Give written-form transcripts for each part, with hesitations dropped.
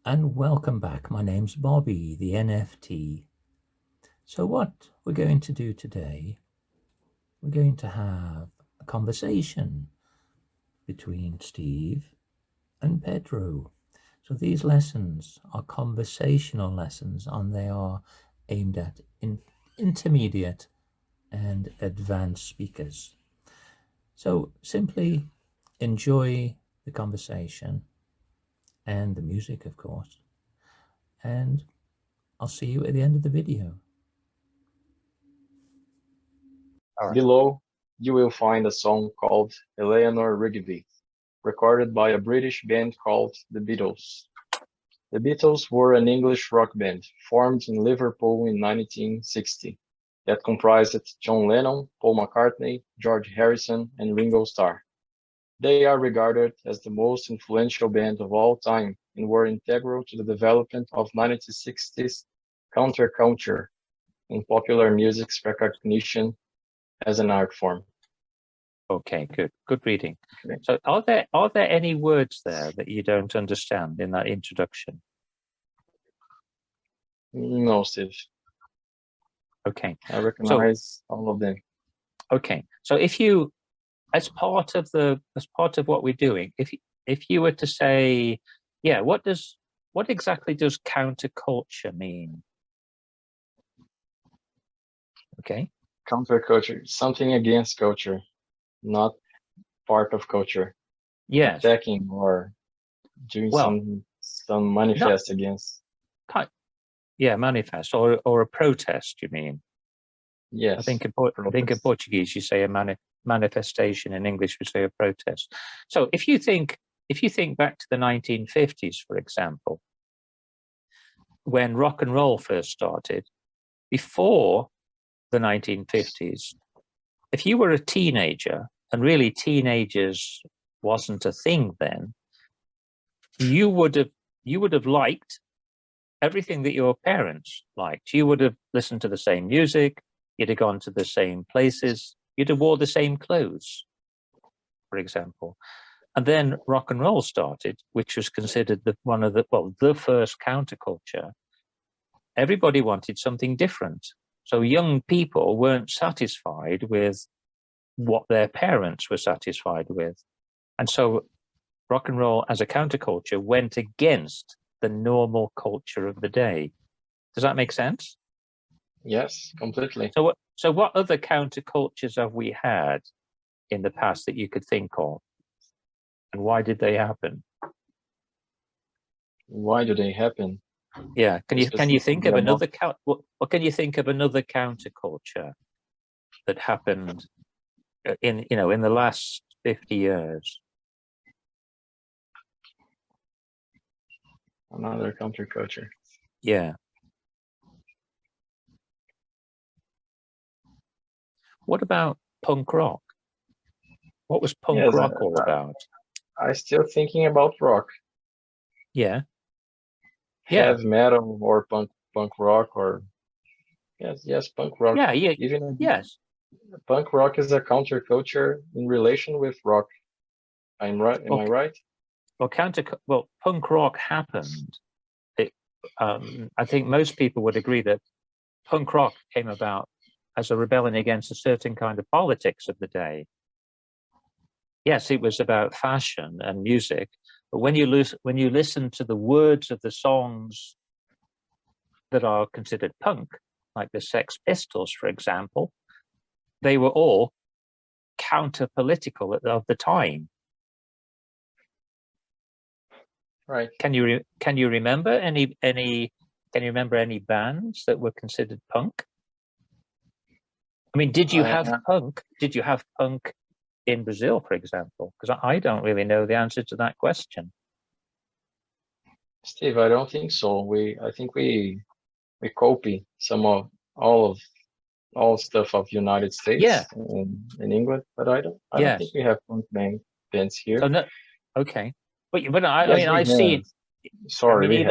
And welcome back. My name's Bobby, the NFT. So, what we're going to do today, we're going to have a conversation between Steve and Pedro. So, these lessons are conversational lessons and they are aimed at intermediate and advanced speakers. So, simply enjoy the conversation and the music, of course. And I'll see you at the end of the video. All right. Below, you will find a song called Eleanor Rigby, recorded by a British band called the Beatles. The Beatles were an English rock band formed in Liverpool in 1960 that comprised John Lennon, Paul McCartney, George Harrison, and Ringo Starr. They are regarded as the most influential band of all time and were integral to the development of 1960s counterculture and popular music's recognition as an art form. Okay, good reading. Okay. So are there any words there that you don't understand in that introduction? No, Steve. Okay. I recognize all of them. Okay. So if you, as part of what we're doing, if you were to say, yeah, what exactly does counterculture mean? Okay. Counterculture, something against culture, not part of culture. Yes. Attacking or doing some manifest against. Yeah, manifest or a protest, you mean? Yes. I think in Portuguese you say a manifestation. In English we say a protest. So if you think back to the 1950s, for example, when rock and roll first started, before the 1950s, if you were a teenager, and really teenagers wasn't a thing then, you would have liked everything that your parents liked. You would have listened to the same music, you'd have gone to the same places, you'd have wore the same clothes, for example. And then rock and roll started, which was considered the first counterculture. Everybody wanted something different. So young people weren't satisfied with what their parents were satisfied with. And so rock and roll as a counterculture went against the normal culture of the day. Does that make sense? Yes, completely. So what other countercultures have we had in the past that you could think of? And why did they happen? Why do they happen? Yeah, can you think of another what can you think of another counterculture that happened in the last 50 years? Another counterculture. Yeah. What about punk rock? What was punk rock all about? I'm still thinking about rock. Yeah. Heavy metal or punk rock or yes, punk rock. Yeah. Yes. Punk rock is a counterculture in relation with rock. I'm right. Am I right? Well, punk rock happened. I think most people would agree that punk rock came about as a rebellion against a certain kind of politics of the day. Yes, it was about fashion and music, but when you listen to the words of the songs that are considered punk, like the Sex Pistols, for example, they were all counter-political of the time. Right. Can you remember any bands that were considered punk? I mean, did you have punk? Did you have punk in Brazil, for example? Because I don't really know the answer to that question. Steve, I don't think so. I think we copy some of all stuff of United States in England, but I don't think we have punk bands here. So no, okay, but I've seen. Sorry, we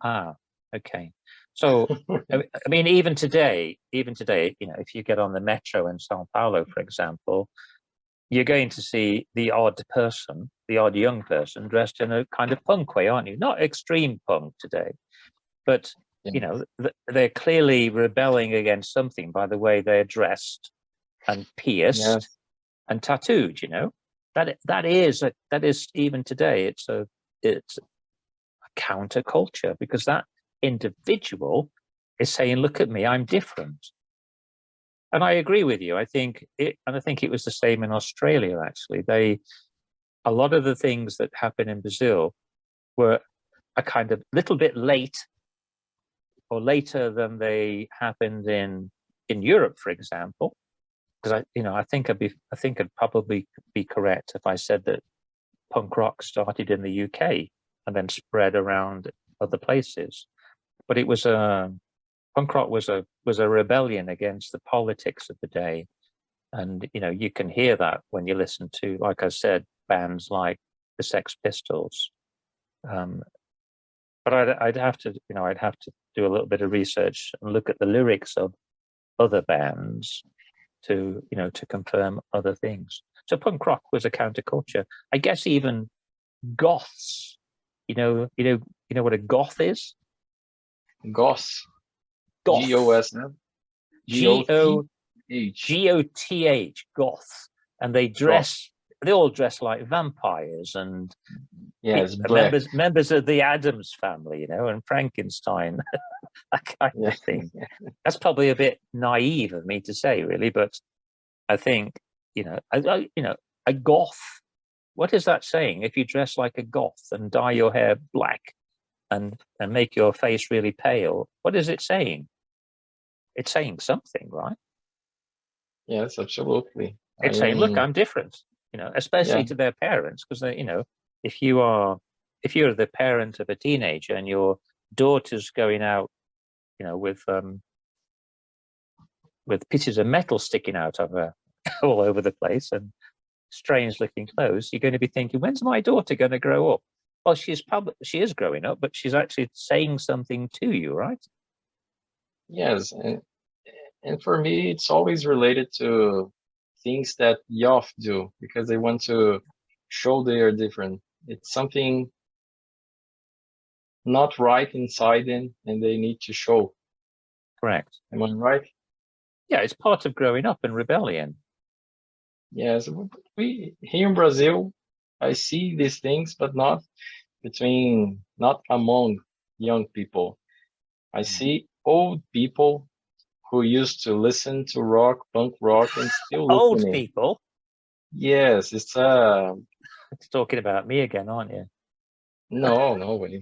have. Okay. So I mean, even today, if you get on the metro in Sao Paulo, for example, you're going to see the odd person the odd young person dressed in a kind of punk way, aren't you? Not extreme punk today, but you know, they're clearly rebelling against something by the way they're dressed and pierced and tattooed. You know, that is even today. It's a counterculture, because that individual is saying, "Look at me, I'm different." And I agree with you. I think it was the same in Australia. Actually, a lot of the things that happened in Brazil were a kind of little bit late, or later than they happened in Europe, for example. Because I think I'd probably be correct if I said that punk rock started in the UK and then spread around other places. But it was punk rock was a rebellion against the politics of the day, and you can hear that when you listen to, like I said, bands like the Sex Pistols. But I'd have to do a little bit of research and look at the lyrics of other bands to confirm other things. So punk rock was a counterculture. I guess even goths. You know what a goth is? Goth. Goth. G-O-S-M. G-O-T-H. G-O-T-H. Goth. And they all dress like vampires and members of the Addams family, and Frankenstein, that kind of thing. That's probably a bit naive of me to say, really, but I think, a goth. What is that saying? If you dress like a goth and dye your hair black and make your face really pale, what is it saying? It's saying something, right? Yes, absolutely. It's saying, look, I'm different, especially to their parents, because if you're the parent of a teenager and your daughter's going out, with pieces of metal sticking out of her all over the place and strange looking clothes, you're going to be thinking, when's my daughter going to grow up? Well, she is growing up, but she's actually saying something to you, right? Yes, and for me, it's always related to things that youth do, because they want to show they are different. It's something not right inside them, and they need to show. Correct. Am I right? Yeah, it's part of growing up and rebellion. Yes, we here in Brazil, I see these things, but not among young people. I see old people who used to listen to rock, punk rock, and still old listening. People? Yes, it's talking about me again, aren't you? No way.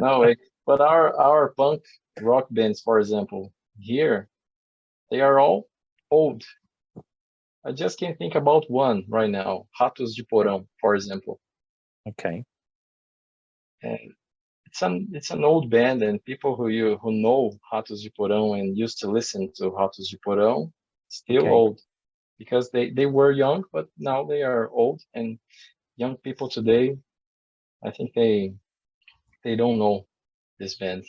No way. But our punk rock bands, for example, here, they are all old. I just can't think about one right now. Ratos de Porão, for example. Okay. And it's an old band, and people who know Ratos de Porão and used to listen to Ratos de Porão still old, because they were young, but now they are old, and young people today, I think they don't know this band.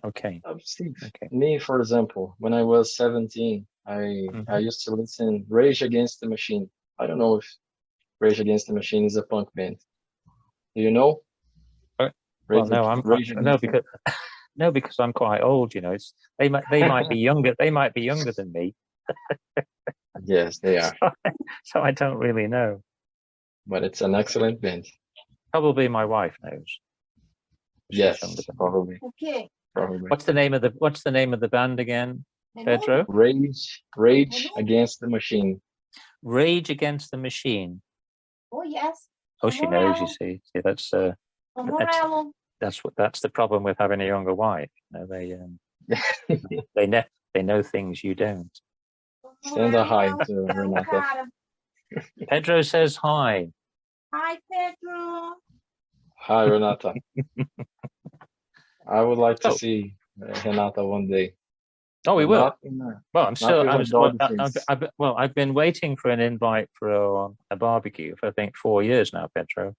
Okay. Steve, me, for example, when I was 17, I used to listen Rage Against the Machine. I don't know if Rage Against the Machine is a punk band. Do you know? Well, no, because I'm quite old. They might be younger. They might be younger than me. Yes, they are. So I don't really know. But it's an excellent band. Probably my wife knows. Yes, probably. Okay. Probably. What's the name of the band again, Pedro? Rage Against the Machine. Rage Against the Machine. Oh yes. Oh, she knows. You see, that's the problem with having a younger wife. They know things you don't. Send a hi to Renata. Pedro says hi. Hi, Pedro. Hi, Renata. I would like to see Renata one day. Oh, we will. I've been waiting for an invite for a barbecue for I think 4 years now, Pedro.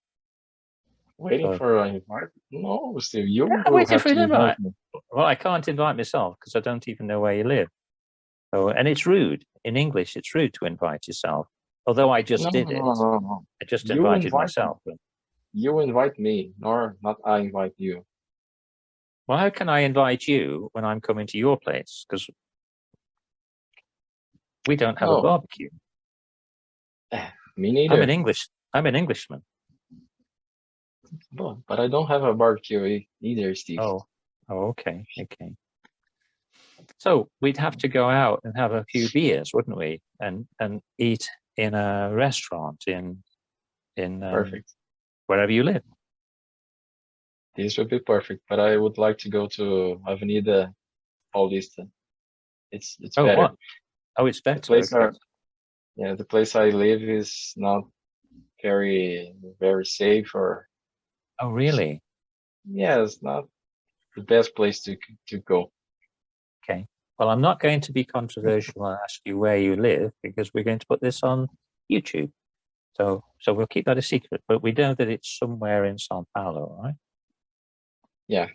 Waiting for an invite? No, Steve, you will waiting have for to an invite. me. Well, I can't invite myself because I don't even know where you live. So, and it's rude. In English, it's rude to invite yourself. Although I just No, did it. no. I just You invited invite myself. You invite me, nor not I invite you. Well, how can I invite you when I'm coming to your place? Because we don't have a Oh, barbecue. me I'm neither. I'm an Englishman. But I don't have a barbecue either, Steve. Oh, okay. So we'd have to go out and have a few beers, wouldn't we? And eat in a restaurant in Perfect. wherever you live. This would be perfect. But I would like to go to Avenida Paulista. It's Oh, better. what? Oh, it's The better. place Okay. the place I live is not very safe, or Oh, really? it's not the best place to go. Okay. Well, I'm not going to be controversial and ask you where you live because we're going to put this on YouTube. So we'll keep that a secret, but we know that it's somewhere in Sao Paulo, right? Yeah.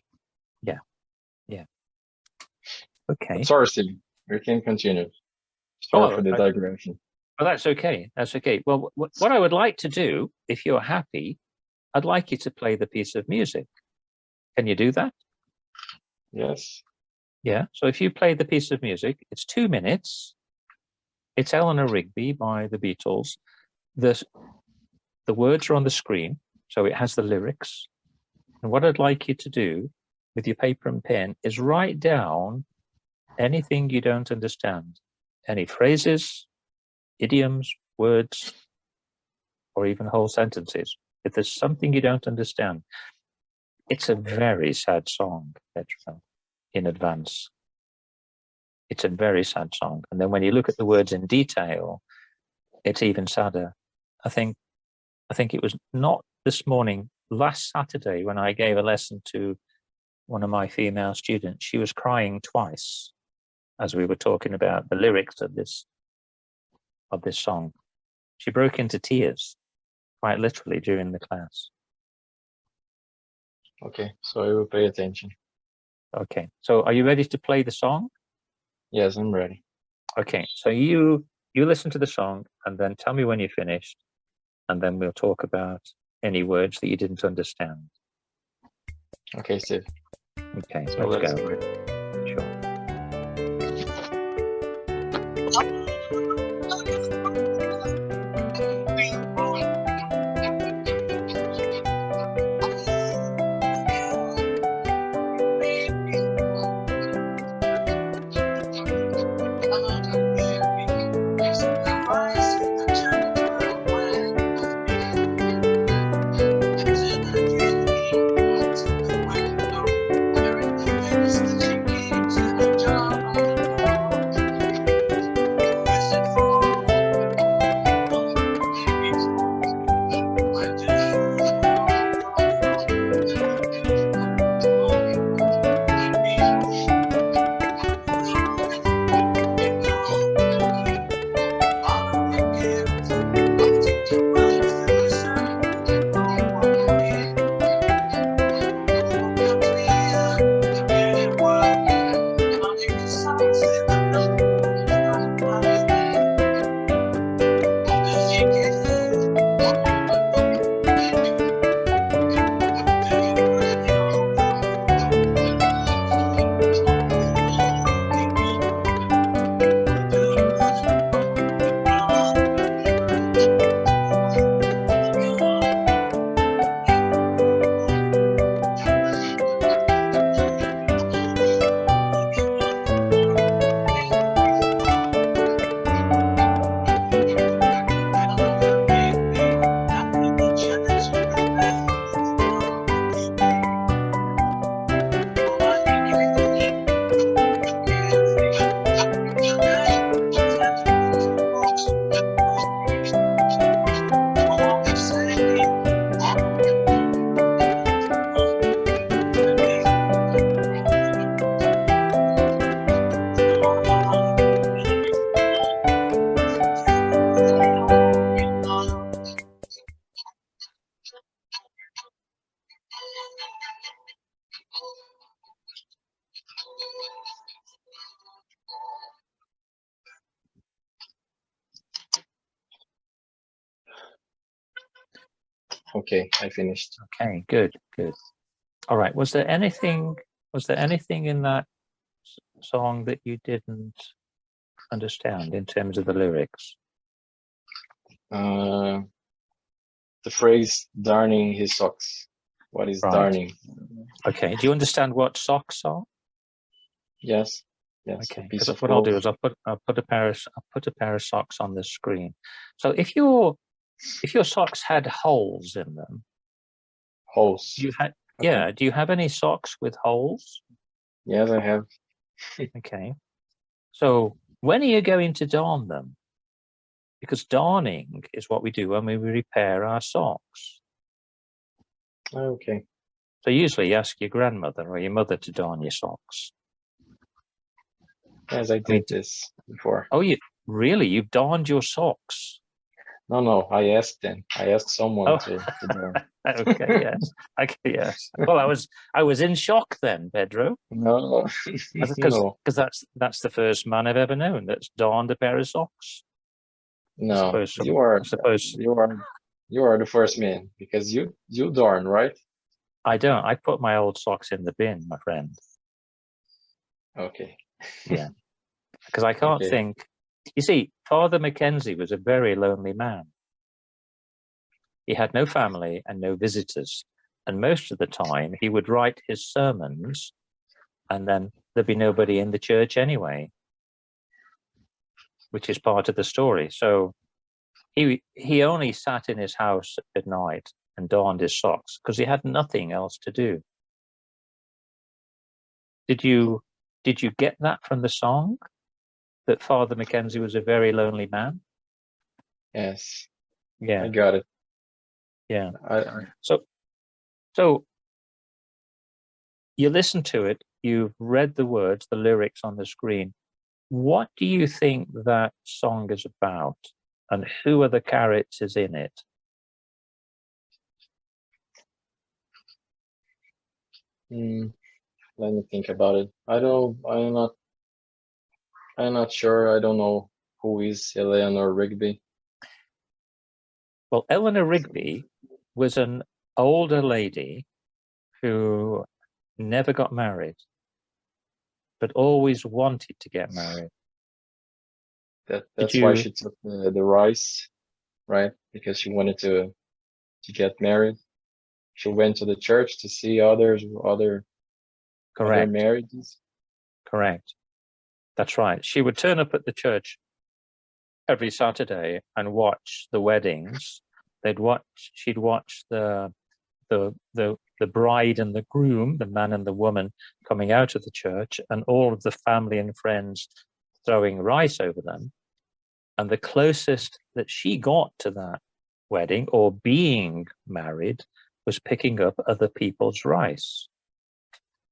Okay. Sorry, Steve. We can continue. Sorry for the Oh, digression. well, that's okay. That's okay. Well, what I would like to do, if you're happy, I'd like you to play the piece of music. Can you do that? Yes. Yeah. So if you play the piece of music, it's 2 minutes. It's Eleanor Rigby by the Beatles. The words are on the screen, so it has the lyrics. And what I'd like you to do with your paper and pen is write down anything you don't understand, any phrases, idioms, words, or even whole sentences. If there's something you don't understand, it's a very sad song, Pedro, in advance. It's a very sad song. And then when you look at the words in detail, it's even sadder. I think it was not this morning, last Saturday, when I gave a lesson to one of my female students. She was crying twice as we were talking about the lyrics of this song. She broke into tears, quite literally, during the class. Okay, so I will pay attention. Okay, so are you ready to play the song? Yes, I'm ready. Okay, so you listen to the song and then tell me when you're finished, and then we'll talk about any words that you didn't understand. Okay, Steve. Okay, So let's let's go. Sure. Okay, I finished. Okay, good, good. All right. Was there anything in that song that you didn't understand in terms of the lyrics? The phrase darning his socks. What is Right. darning? Okay. Do you understand what socks are? Yes. Yes. Okay. A piece Because of what I'll do cloth. is I'll put a pair of socks on the screen. So if your socks had holes in them, Hose. do you had Okay. yeah, do you have any socks with holes? Yes, I have. Okay. So when are you going to darn them? Because darning is what we do when we repair our socks. Okay. So usually you ask your grandmother or your mother to darn your socks. Yes, I I mean, did this before. oh, you've darned your socks. No, I asked them. I asked someone Oh, to darn. okay, yes, okay, yes. Well, I was in shock then, Pedro, No, because no, that's the first man I've ever known that's darned a pair of socks. I no. suppose some, I suppose You are the first man because you darn, right? I don't. I put my old socks in the bin, my friend. Okay. Yeah, because I can't Okay. think. You see, Father Mackenzie was a very lonely man. He had no family and no visitors. And most of the time, he would write his sermons, and then there'd be nobody in the church anyway, which is part of the story. So he only sat in his house at night and darned his socks because he had nothing else to do. Did you get that from the song, that Father Mackenzie was a very lonely man? Yes, I Yeah, got it. yeah. I So you listen to it, you've read the words, the lyrics on the screen. What do you think that song is about, and who are the characters in it? mm, let me think about it. I'm not sure. I don't know who is Eleanor Rigby. Well, Eleanor Rigby was an older lady who never got married, but always wanted to get married. Did That's why you? she took the rice, right? Because she wanted to get married. She went to the church to see other Correct, marriages. correct. That's right. She would turn up at the church every Saturday and watch the weddings. She'd watch the bride and the groom, the man and the woman, coming out of the church, and all of the family and friends throwing rice over them. And the closest that she got to that wedding or being married was picking up other people's rice,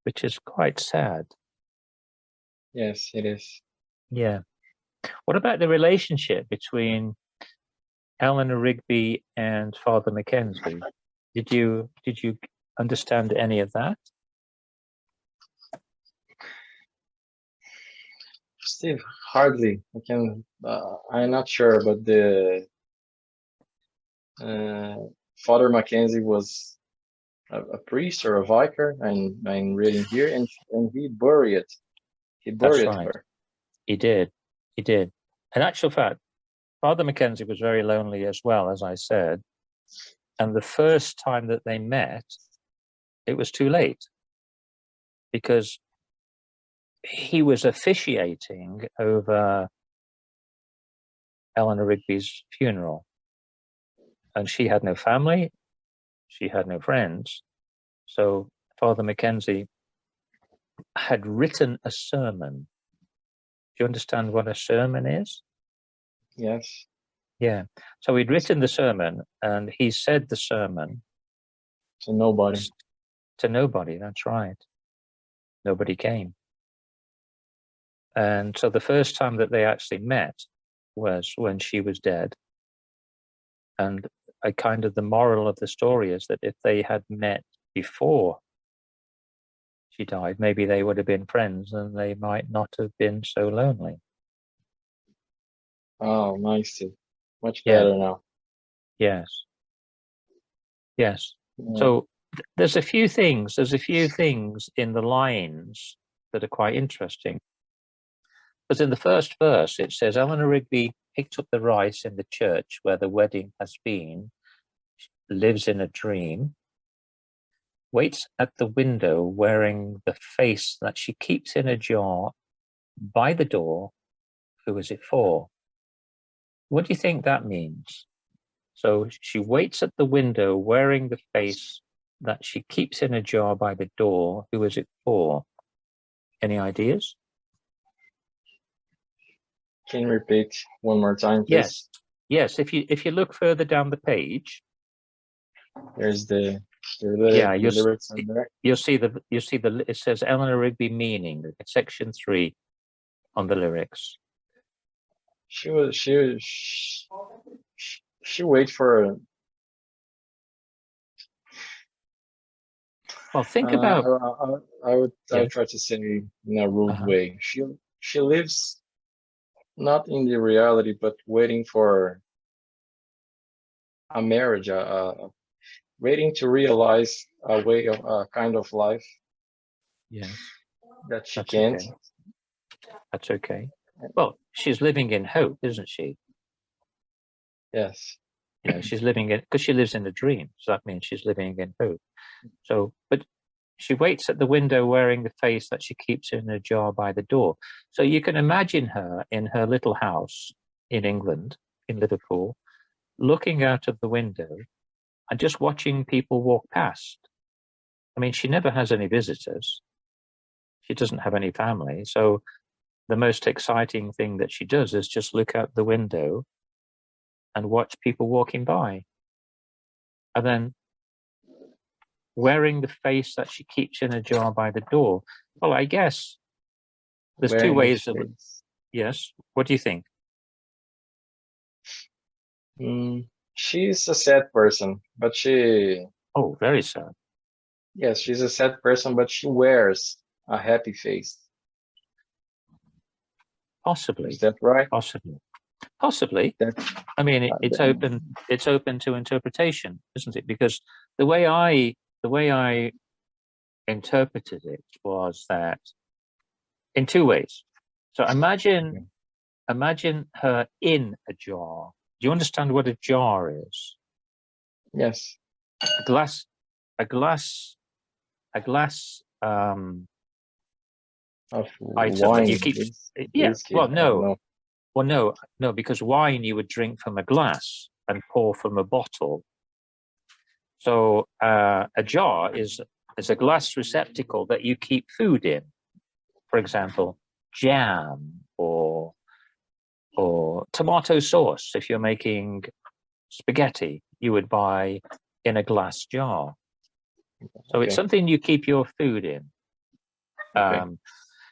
which is quite sad. Yes, it is. Yeah. What about the relationship between Eleanor Rigby and Father Mackenzie? Did you understand any of that? Steve, hardly. I can. I'm not sure, but the uh, Father Mackenzie was a priest or a vicar, and I'm reading here, and he That's buried right. her. He did. He did. In actual fact, Father Mackenzie was very lonely as well, as I said. And the first time that they met, it was too late because he was officiating over Eleanor Rigby's funeral. And she had no family, she had no friends. So Father Mackenzie had written a sermon. Do you understand what a sermon is? Yes. Yeah. So he'd written the sermon and he said the sermon To nobody. to nobody. That's right. Nobody came. And so the first time that they actually met was when she was dead. And a kind of the moral of the story is that if they had met before she died, maybe they would have been friends and they might not have been so lonely. Oh, nice. Steve. Much Yeah. better now. Yes. Yes. Yeah. So there's a few things in the lines that are quite interesting. Because in the first verse, it says, Eleanor Rigby picked up the rice in the church where the wedding has been, lives in a dream, waits at the window wearing the face that she keeps in a jar by the door. Who is it for? What do you think that means? So she waits at the window wearing the face that she keeps in a jar by the door. Who is it for? Any ideas? Can you repeat one more time, please? Yes. Yes. If you look further down the page, There's the yeah, lyrics in there. you'll see it says Eleanor Rigby meaning, section 3 on the lyrics. She wait for. Well, think about. I would Yeah. try to say in a rude Uh-huh. way. She lives not in the reality, but waiting for a marriage, waiting to realize a way of a kind of life Yes, that she that's can't. okay. That's okay. Well, she's living in hope, isn't she? Yes. You know, she's living in, because she lives in a dream. So that means she's living in hope. So, but she waits at the window wearing the face that she keeps in a jar by the door. So you can imagine her in her little house in England, in Liverpool, looking out of the window and just watching people walk past. I mean, she never has any visitors. She doesn't have any family. So the most exciting thing that she does is just look out the window and watch people walking by. And then wearing the face that she keeps in a jar by the door. Well, I guess there's two Wearing the ways of, face. yes. What do you think? She's a sad person, but Oh, very sad. yes, she's a sad person, but she wears a happy face. Possibly. Is that right? Possibly. That, I mean, it's open to interpretation, isn't it? Because the way I interpreted it was that in two ways. So imagine her in a jar. Do you understand what a jar is? yes. A glass Of item that you wine, keep. Yeah. whiskey, Well, I don't know. no, because wine you would drink from a glass and pour from a bottle. So a jar is a glass receptacle that you keep food in. For example, jam or tomato sauce. If you're making spaghetti, you would buy in a glass jar. So it's Okay. something you keep your food in. Okay.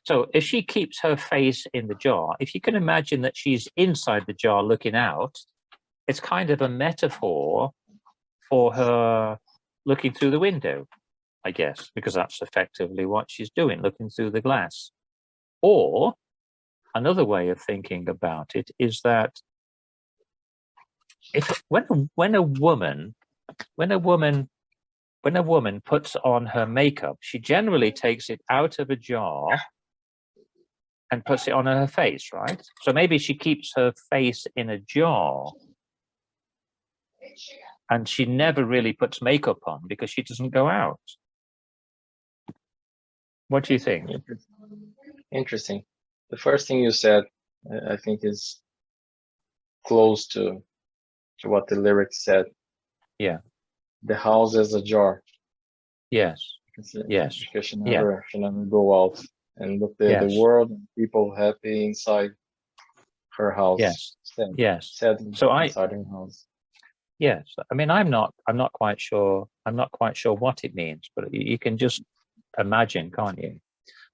So if she keeps her face in the jar, if you can imagine that she's inside the jar looking out, it's kind of a metaphor for her looking through the window, I guess, because that's effectively what she's doing, looking through the glass. Or another way of thinking about it is that when a woman puts on her makeup, she generally takes it out of a jar and puts it on her face, right? So maybe she keeps her face in a jar and she never really puts makeup on because she doesn't go out. What do you think? Interesting. The first thing you said, I think, is close to what the lyrics said. Yeah. The house is a jar. Yes. Yes. Because she never go out and look the Yes. world and people happy inside her house. Yes. Sad. Yes. Sad So inside her house. Yes. I mean, I'm not quite sure what it means, but you can just imagine, can't you?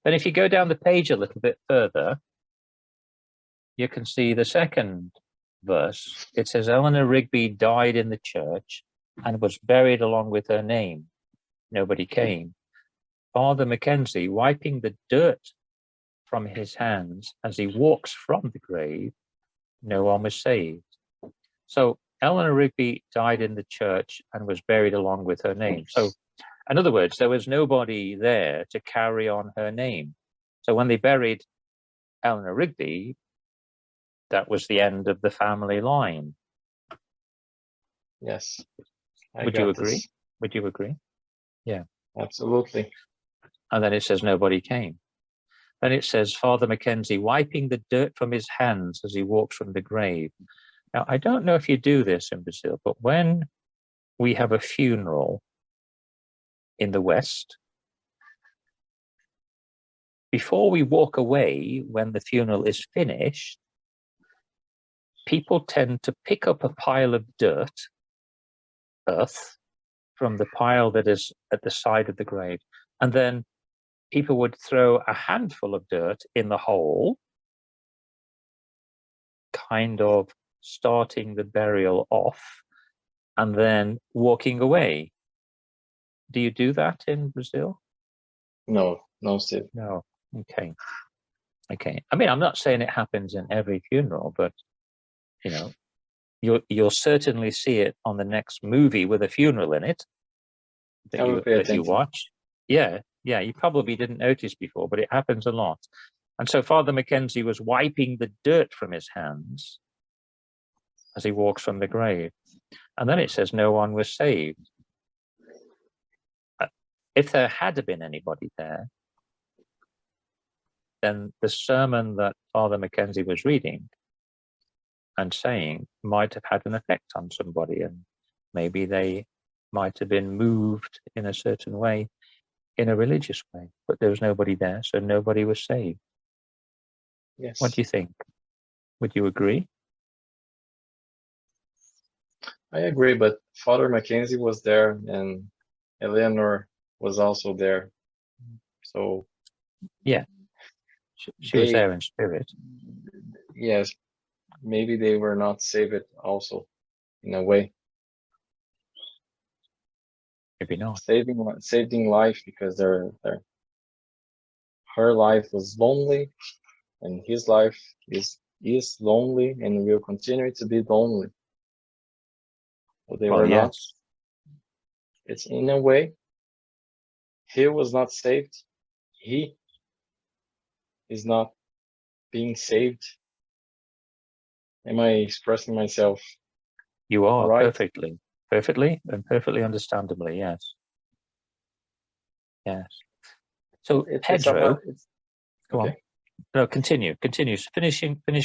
Then if you go down the page a little bit further, you can see the second verse. It says, Eleanor Rigby died in the church and was buried along with her name. Nobody came. Father Mackenzie, wiping the dirt from his hands as he walks from the grave, no one was saved. So Eleanor Rigby died in the church and was buried along with her name. So, in other words, there was nobody there to carry on her name. So when they buried Eleanor Rigby, that was the end of the family line. Yes. Would you agree? Would you agree? Yeah. Absolutely. And then it says nobody came. Then it says Father Mackenzie wiping the dirt from his hands as he walks from the grave. Now, I don't know if you do this in Brazil, but when we have a funeral in the West, before we walk away, when the funeral is finished, people tend to pick up a pile of earth, from the pile that is at the side of the grave. And then people would throw a handful of dirt in the hole, kind of starting the burial off, and then walking away. Do you do that in Brazil? No, Steve. No. Okay. I mean, I'm not saying it happens in every funeral, but you know, you'll certainly see it on the next movie with a funeral in it that you watch. Yeah, you probably didn't notice before, but it happens a lot. And so Father Mackenzie was wiping the dirt from his hands as he walks from the grave. And then it says no one was saved. If there had been anybody there, then the sermon that Father Mackenzie was reading and saying might have had an effect on somebody, and maybe they might have been moved in a certain way, in a religious way, but there was nobody there, so nobody was saved. Yes. What do you think? Would you agree? I agree, but Father Mackenzie was there and Eleanor was also there. So yeah, she was there in spirit. Yes, maybe they were not saved also, in a way. Maybe not. Saving life, because her life was lonely, and his life is lonely and will continue to be lonely. So they were not. It's in a way, he was not saved. He is not being saved. Am I expressing myself? You are right? perfectly and perfectly understandably. Yes. So Pedro, go on. No, continue. Finish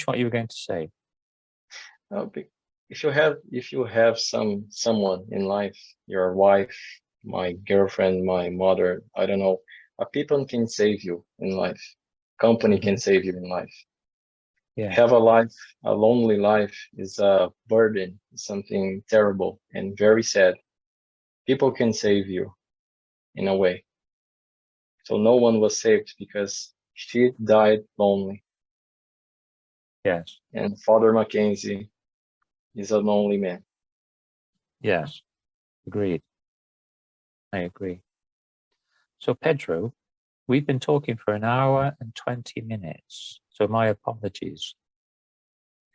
what you were going to say. If you have someone in life, your wife, my girlfriend, my mother, I don't know, people can save you in life. Company can save you in life. Yeah. Have a lonely life is a burden, something terrible and very sad. People can save you in a way. So no one was saved because she died lonely. Yes. And Father Mackenzie is a lonely man. Yes. Agreed. I agree. So Pedro, we've been talking for 1 hour and 20 minutes. So my apologies.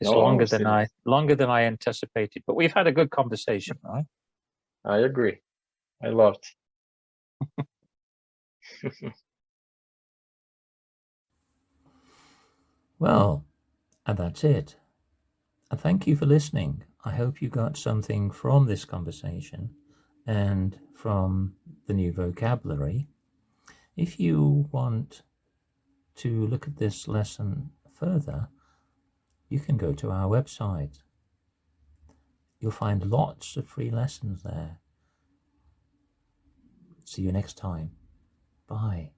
It's longer than I anticipated, but we've had a good conversation, right? I agree. I loved. Well, and that's it. And thank you for listening. I hope you got something from this conversation and from the new vocabulary. If you want to look at this lesson further, you can go to our website. You'll find lots of free lessons there. See you next time. Bye.